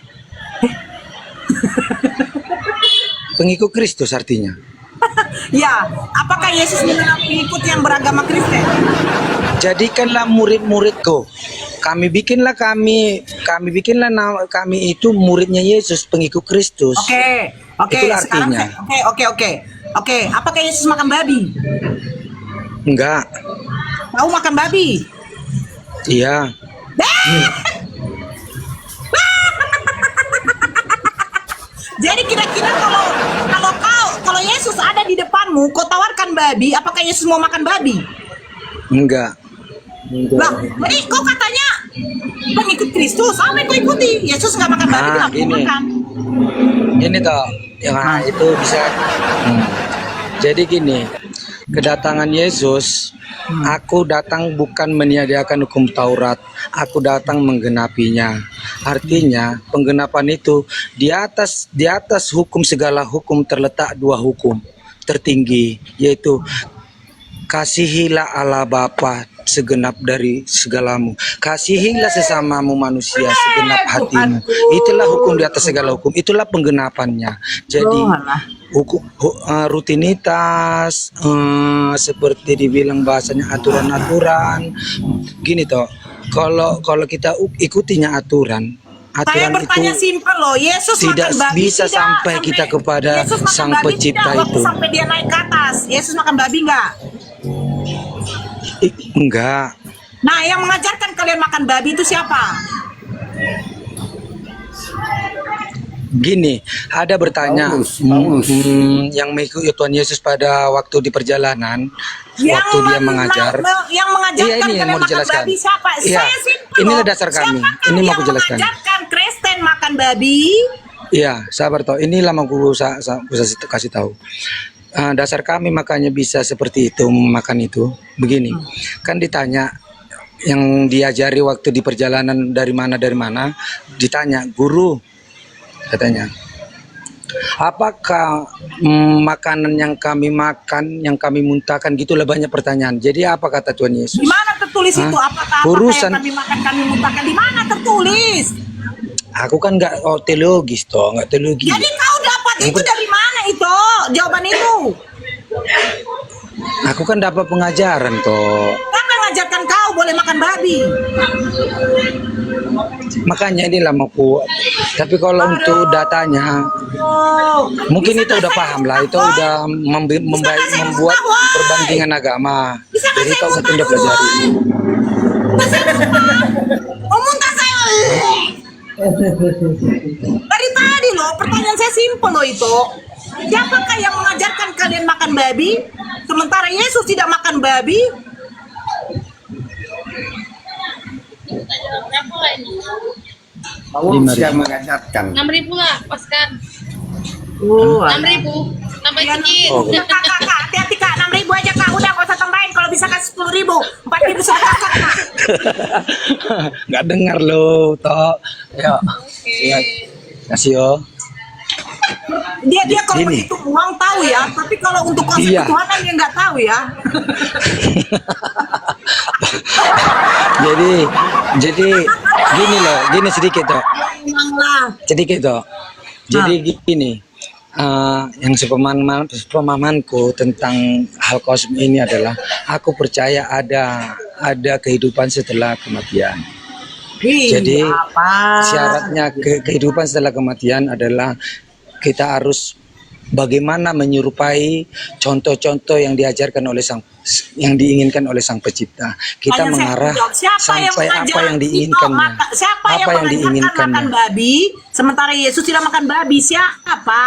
Pengikut Kristus artinya. Ya, apakah Yesus mengenal pengikut yang beragama Kristen? Jadikanlah murid-muridku. Kami bikinlah kami itu muridnya Yesus, pengikut Kristus. Oke, Itulah sekarang artinya. Oke, apakah Yesus makan babi? Enggak. Tahu makan babi? Iya. Jadi kira-kira kalau Yesus ada di depanmu, kau tawarkan babi, apakah Yesus mau makan babi? Enggak. Lah, jadi kau katanya pengikut Kristus, apa yang kau ikuti? Yesus nggak makan babi, Nah, nggak mau gini. makan. Ini toh, yang itu bisa. Jadi gini, kedatangan Yesus, aku datang bukan meniadakan hukum Taurat, aku datang menggenapinya. Artinya, penggenapan itu di atas hukum segala hukum terletak dua hukum tertinggi, yaitu kasihilah Allah Bapa segenap dari segalamu, kasihilah sesamamu manusia segenap hatimu. Itulah hukum di atas segala hukum, itulah penggenapannya. Jadi rutinitas, seperti dibilang bahasanya aturan-aturan gini toh. Kalau kita ikutinya aturan Saya bertanya itu simpel loh, Yesus tidak makan babi bisa sampai kita kepada Yesus makan Sang babi Pencipta tidak, waktu itu. sampai dia naik ke atas, Yesus makan babi nggak? Enggak. Nah, yang mengajarkan kalian makan babi itu siapa? Gini, ada bertanya Paulus. yang mengikuti Tuhan Yesus pada waktu di perjalanan, waktu dia mengajar. Yang mengajarkan Iya, ini yang kalian mau makan dijelaskan. babi siapa? Iya, Saya simpel inilah loh. dasar kami. Siapakah Ini mau yang aku jelaskan. mengajarkan Kristen makan babi? Iya, sabar toh. Inilah mau aku kasih tahu. Dasar kami makanya bisa seperti itu makan itu. Begini, kan ditanya yang diajari waktu di perjalanan dari mana, ditanya guru, katanya, apakah makanan yang kami makan, yang kami muntahkan, gitulah banyak pertanyaan. Jadi apa kata Tuhan Yesus? Di mana tertulis itu? Apakah Urusan- yang kami makan, kami muntahkan? Di mana tertulis? Aku kan nggak teologis toh, nggak teologi. Jadi kau dapat itu dari mana itu? Jawaban itu. Aku kan dapat pengajaran toh. Siapa yang mengajarkan kau boleh makan babi? Makanya inilah mau ku. Tapi kalau untuk datanya, Oh, mungkin bisa itu udah nggak paham saya lah. Itu tahu? udah membuat perbandingan agama. Bisa nggak Jadi saya kau muntah udah dulu? pelajari. Oh, muntah saya. Dari tadi loh, pertanyaan saya simpel loh itu. Siapakah yang mengajarkan kalian makan babi? Sementara Yesus tidak makan babi. Paulus yang mengajarkan. 6.000 lah, pas kan. Oh, 6.000 tambah sedikit. Kak, hati-hati kak, 6.000 aja kak, udah gak usah tambahin. Kalau bisa kasih 10.000, 4.000 sudah kakak kak. Nggak dengar lo toh. Ya. Ya. Kasih yo. Dia kalau Gini. menghitung uang tahu ya, tapi kalau untuk konsep Iya. ketuhanan dia nggak tahu ya. jadi gini loh, gini sedikit toh. Emang lah. Sedikit toh. Jadi gini. Yang sepemahamanku tentang hal kosmik ini adalah aku percaya ada kehidupan setelah kematian. Jadi syaratnya kehidupan setelah kematian adalah kita harus bagaimana menyerupai contoh-contoh yang diajarkan oleh yang diinginkan oleh Sang Pencipta. Kita Tanya saya mengarah jawab, siapa yang sampai apa mengajar yang itu diinginkannya. siapa Apa yang yang mengajarkan diinginkannya. makan babi, sementara Yesus tidak makan babi? Siapa?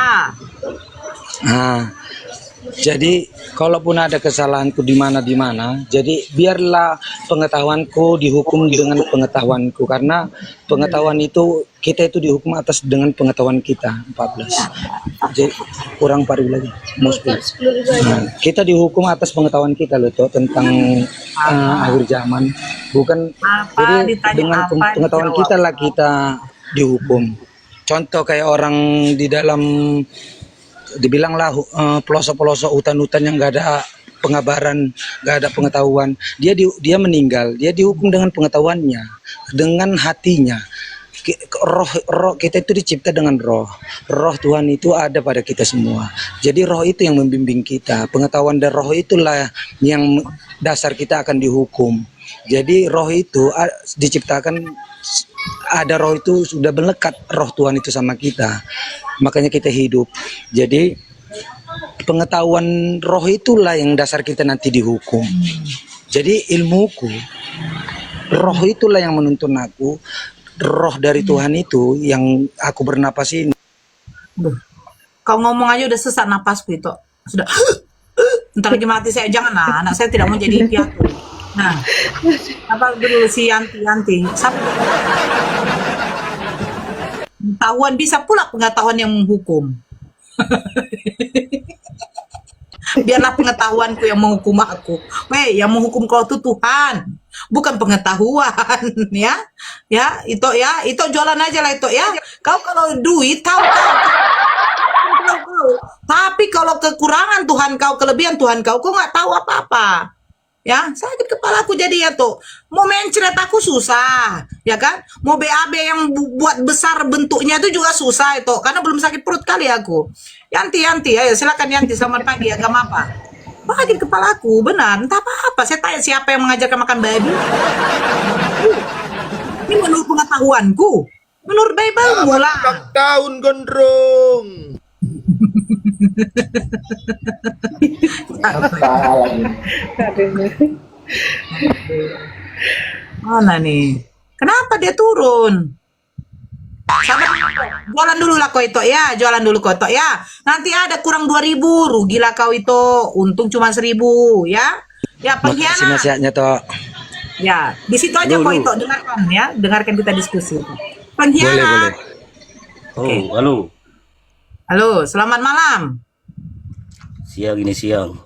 Jadi kalaupun ada kesalahanku di mana, jadi biarlah pengetahuanku dihukum dengan pengetahuanku, karena pengetahuan itu kita itu dihukum atas dengan pengetahuan kita. 14. Jadi kurang paru lagi. Mau 10. Kita dihukum atas pengetahuan kita loh toh, tentang akhir zaman. Bukan Apa jadi ditanya dengan apa, pengetahuan dijawab. kita lah kita dihukum. Contoh kayak orang di dalam dibilanglah pelosok-pelosok hutan-hutan yang nggak ada pengabaran, nggak ada pengetahuan, dia meninggal, dia dihukum dengan pengetahuannya, dengan hatinya. roh kita itu dicipta dengan roh. Roh Tuhan itu ada pada kita semua. Jadi roh itu yang membimbing kita. Pengetahuan dari roh itulah yang dasar kita akan dihukum. Jadi roh itu diciptakan, ada roh itu sudah melekat roh Tuhan itu sama kita. Makanya kita hidup. Jadi pengetahuan roh itulah yang dasar kita nanti dihukum. Jadi ilmuku, roh itulah yang menuntun aku. Roh dari Tuhan itu yang aku bernapas ini. Kau ngomong aja udah sesak napasku itu. Sudah. Entar lagi mati saya. Janganlah, anak saya tidak mau jadi piatu. Nah, apa dulu si Yanti. Pengetahuan bisa pula pengetahuan yang menghukum. Biarlah pengetahuanku yang menghukum aku. Weh, yang menghukum kau itu Tuhan, bukan pengetahuan. Itu jualan aja lah itu ya. Kau kalau duit tahu. Tapi kalau kekurangan Tuhan kau, kelebihan Tuhan kau nggak tahu apa-apa. Ya, sakit kepalaku jadi ya tuh. Mau mencret aku susah, ya kan? Mau BAB yang buat besar bentuknya itu juga susah itu, karena belum sakit perut kali aku. Yanti, ayo silakan Yanti, selamat pagi, agama apa? Sakit kepalaku, benar. Entah apa-apa, saya tanya siapa yang mengajarkan makan babi? Ini menurut pengetahuanku, menurut Bible mula. Tahun gondrong. Mana nih? Kenapa dia turun? Sabar, jualan dulu lah kau itu ya, jualan dulu kau itu ya. Nanti ada kurang 2.000, rugilah kau itu. Untung cuma 1.000 ya. Ya Makasih pengkhianat. nasihatnya toh. Ya, di situ aja kau itu dengarkan ya, dengarkan kita diskusi. Boleh. Pengkhianat. Oh, halo. Halo, selamat malam. Siang ini siang.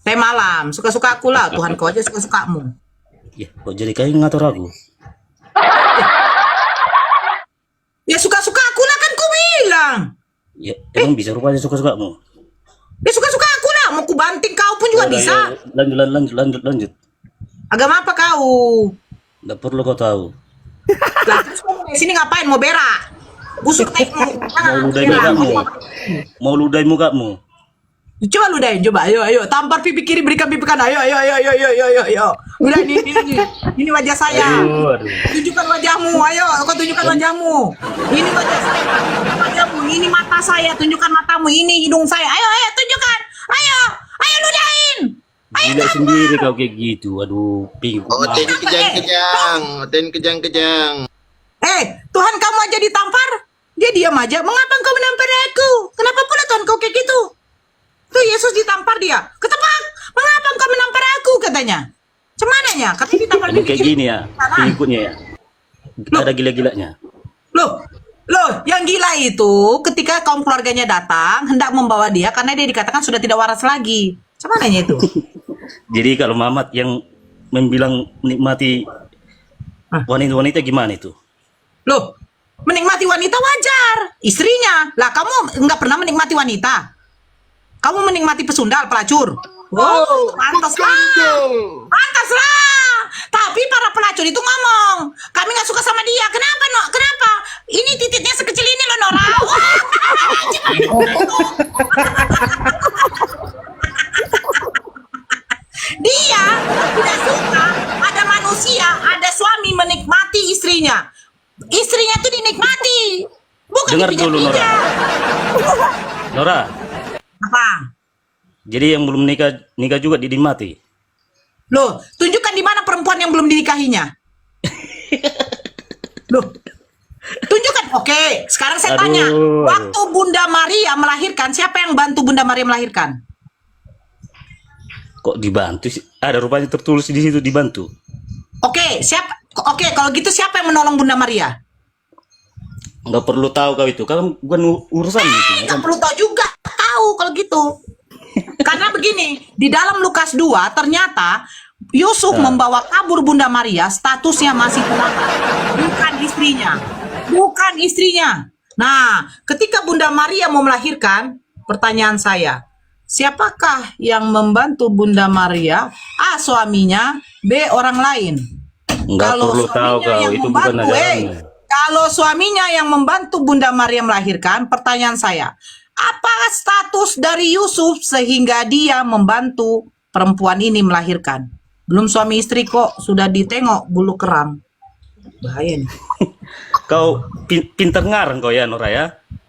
Saya malam, suka-suka aku lah. Tuhan kau aja suka-sukamu. Ya, kok jadi kayak ngatur aku? Ya suka-suka aku lah kan ku bilang. Ya, emang bisa rupanya suka-sukamu. Ya suka-suka aku lah. Mau ku banting kau pun juga bisa. Lanjut. Agama apa kau? Nggak perlu kau tahu. Lah terus kamu di sini ngapain? Mau berak? Busuk naikmu. Mau ludahi mukamu. Coba ludahin, coba. Ayo. Tampar pipi kiri, berikan pipi kanan. Ayo. Udah ini wajah saya. Aduh. Tunjukkan wajahmu. Ayo, kau tunjukkan wajahmu. Ini wajah saya. Wajahmu. Ini mata saya. Tunjukkan matamu. Ini hidung saya. Ayo, tunjukkan. Ayo ludahin. Gila sendiri kau kayak gitu. Aduh, pinggu. Oten kejang-kejang. Tuhan kamu aja ditampar. Dia diam aja. Mengapa engkau menampar aku? Kenapa pula Tuhan kau kayak gitu? Tuh Yesus ditampar dia. Ketebak. Mengapa engkau menampar aku katanya? Cemananya? Katanya ditampar Emang kayak gini ya, pengikutnya ya. Ada gila-gilanya. Loh, yang gila itu ketika kaum keluarganya datang hendak membawa dia karena dia dikatakan sudah tidak waras lagi. Cemananya itu? Jadi kalau Mamat yang membilang menikmati wanita gimana itu? Loh, menikmati wanita wajar. Istrinya. Lah kamu nggak pernah menikmati wanita? Kamu menikmati pesundal, pelacur. Wow, pantaslah. Tapi para pelacur itu ngomong, kami nggak suka sama dia. Kenapa, No? Kenapa? Ini titiknya sekecil ini loh, Nora. Dia tidak suka ada manusia, ada suami menikmati istrinya. Istrinya tuh dinikmati. Bukan Dengar dulu, Nora. Nora. Apa? Jadi yang belum nikah juga dinikmati. Loh, tunjukkan di mana perempuan yang belum dinikahinya. Loh, tunjukkan. Oke, sekarang saya tanya. Waktu Bunda Maria melahirkan, siapa yang bantu Bunda Maria melahirkan? Kok dibantu sih? Ada rupanya tertulis di situ dibantu. Oke, kalau gitu siapa yang menolong Bunda Maria? Nggak perlu tahu kau itu, kan bukan urusan itu. Nggak perlu tahu juga. Tahu kalau gitu. Karena begini, di dalam Lukas 2 ternyata Yusuf membawa kabur Bunda Maria, statusnya masih tunangan, bukan istrinya. Nah, ketika Bunda Maria mau melahirkan, pertanyaan saya, siapakah yang membantu Bunda Maria? A, suaminya, B, orang lain. Nggak perlu tahu kau, itu bukan ajaranmu. Kalau suaminya yang membantu Bunda Maria melahirkan, pertanyaan saya, apa status dari Yusuf sehingga dia membantu perempuan ini melahirkan? Belum suami istri kok, sudah ditengok bulu kerang. Bahaya nih. Kau pinter ngarang kau ya Nora ya.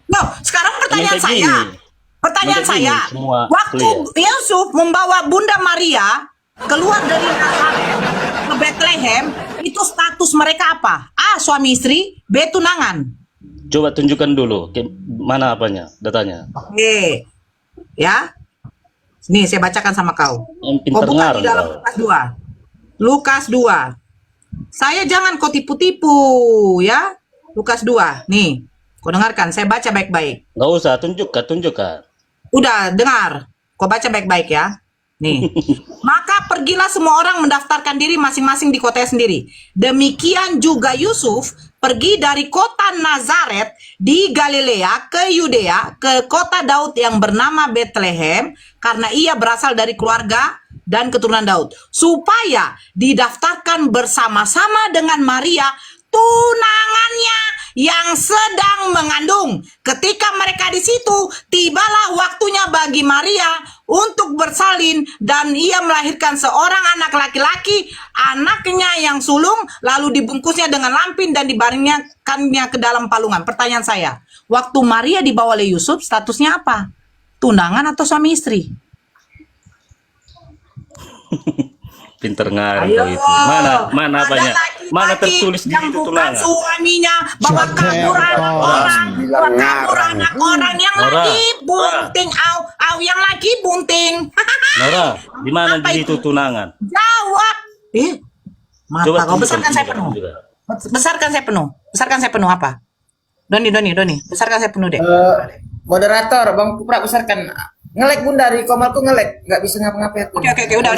No, sekarang pertanyaan Minta saya. gini. Pertanyaan Minta gini saya, semua waktu Yusuf membawa Bunda Maria keluar dari Nazaret ke Bethlehem, itu status mereka apa? A. Suami istri, B. Tunangan. Coba tunjukkan dulu mana apanya datanya. Oke. Ya. Nih, saya bacakan sama kau. Yang Kau pinter buka ngarang di dalam kau. Lukas 2. Lukas 2. Saya jangan kau tipu-tipu, ya. Lukas 2. Nih, kau dengarkan, saya baca baik-baik. Nggak usah, tunjukkan. Udah, dengar. Kau baca baik-baik ya. Nih. Maka pergilah semua orang mendaftarkan diri masing-masing di kotanya sendiri. Demikian juga Yusuf pergi dari kota Nazaret di Galilea ke Yudea, ke kota Daud yang bernama Bethlehem, karena ia berasal dari keluarga dan keturunan Daud, supaya didaftarkan bersama-sama dengan Maria, tunangannya yang sedang mengandung. Ketika mereka di situ, tibalah waktunya bagi Maria untuk bersalin dan ia melahirkan seorang anak laki-laki, anaknya yang sulung, lalu dibungkusnya dengan lampin dan dibaringkannya ke dalam palungan. Pertanyaan saya, waktu Maria dibawa oleh Yusuf, statusnya apa? Tunangan atau suami istri? Pinter ngarang Ayo, kau itu. Mana ada apanya? laki-laki Mana tertulis di yang situ bukan tunangan? suaminya bawa kabur anak orang, bawa kabur anak orang yang Nora, lagi bunting, yang lagi bunting. Nora, di mana Apa di situ itu? tunangan? Jawab. Mata kau tunjukkan, besarkan saya tunjukkan penuh. juga. Besarkan saya penuh. Besarkan saya penuh apa? Doni. Besarkan saya penuh deh. Moderator, Bang Kupra besarkan. Ngelek Bunda, di komalku ngelek, nggak bisa ngapa-ngapain. Oke, udah.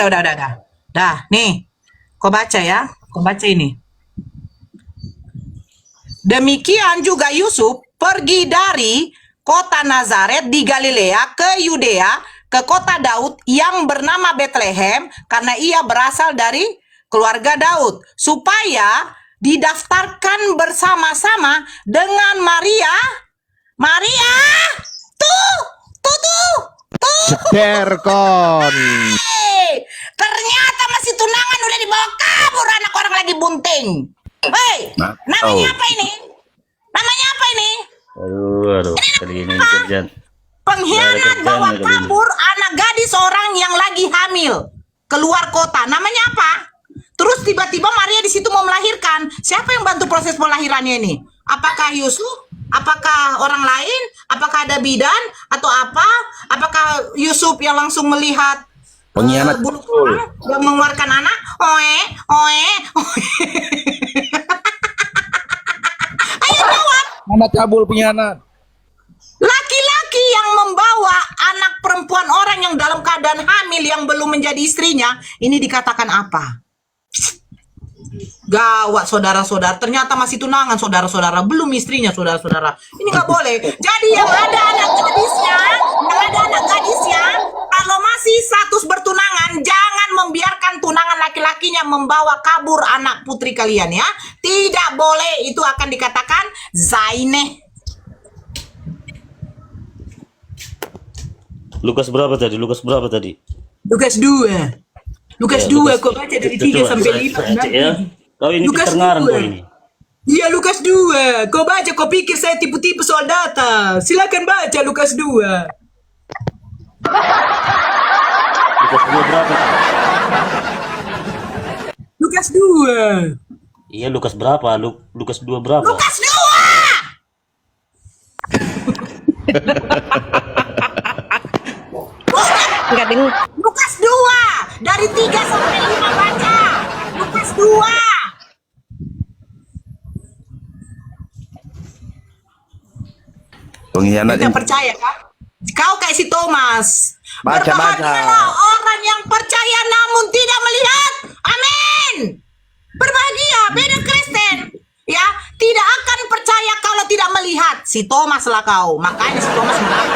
Dah, nih. Kau baca ya. Kau baca ini. Demikian juga Yusuf pergi dari kota Nazaret di Galilea ke Yudea, ke kota Daud yang bernama Bethlehem, karena ia berasal dari keluarga Daud, supaya didaftarkan bersama-sama dengan Maria. Maria! Tuh! Cederkon. Hei, ternyata masih tunangan udah dibawa kabur anak orang lagi bunting. Hei, namanya apa ini? Aduh, kali ini kerjaan. Pengkhianat Kerjaan bawa ya kali ini. kabur anak gadis orang yang lagi hamil keluar kota. Namanya apa? Terus tiba-tiba Maria di situ mau melahirkan. Siapa yang bantu proses pelahirannya ini? Apakah Yusuf? Apakah orang lain? Apakah ada bidan atau apa? Apakah Yusuf yang langsung melihat Pengkhianat bulu kerang dan mengeluarkan anak? Oe. Ayo jawab. Mana cabul pengkhianat? Laki-laki yang membawa anak perempuan orang yang dalam keadaan hamil yang belum menjadi istrinya, ini dikatakan apa? Gawat saudara-saudara, ternyata masih tunangan saudara-saudara, belum istrinya saudara-saudara. Ini nggak boleh. Jadi yang ada anak gadisnya, kalau masih status bertunangan, jangan membiarkan tunangan laki-lakinya membawa kabur anak putri kalian ya. Tidak boleh, itu akan dikatakan zaineh. Lukas berapa tadi? Lukas 2. Lukas Ya, 2, kok baca dari 3 sampai 5. Ya. Kau ini Lukas pinter ngarang 2. kau ini. Iya, Lukas 2. Kau baca, kau pikir saya tipu-tipu soal data. Silakan baca Lukas 2. Lukas 2 berapa? Lukas 2. Iya, Lukas berapa? Lukas 2 berapa? Lukas 2. Nggak dengar. Lukas 2. Dari 3 sampai 5 baca. Lukas 2. Pengkhianat Tidak percaya kan? Kau kayak si Thomas. Baca. Berbahagialah orang yang percaya namun tidak melihat. Amin. Berbahagia, beda Kristen. Ya, tidak akan percaya kalau tidak melihat. Si Thomas lah kau. Makanya si Thomas menang.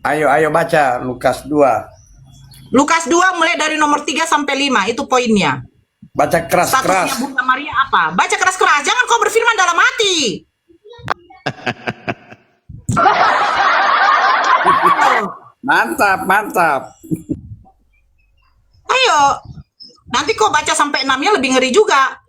Ayo baca Lukas 2. Lukas 2 mulai dari nomor 3 sampai 5. Itu poinnya. Baca keras-keras. Statusnya Bunda Maria apa? Baca keras-keras, jangan kau berfirman dalam hati. Mantap, mantap. Ayo, nanti kau baca sampai 6-nya lebih ngeri juga.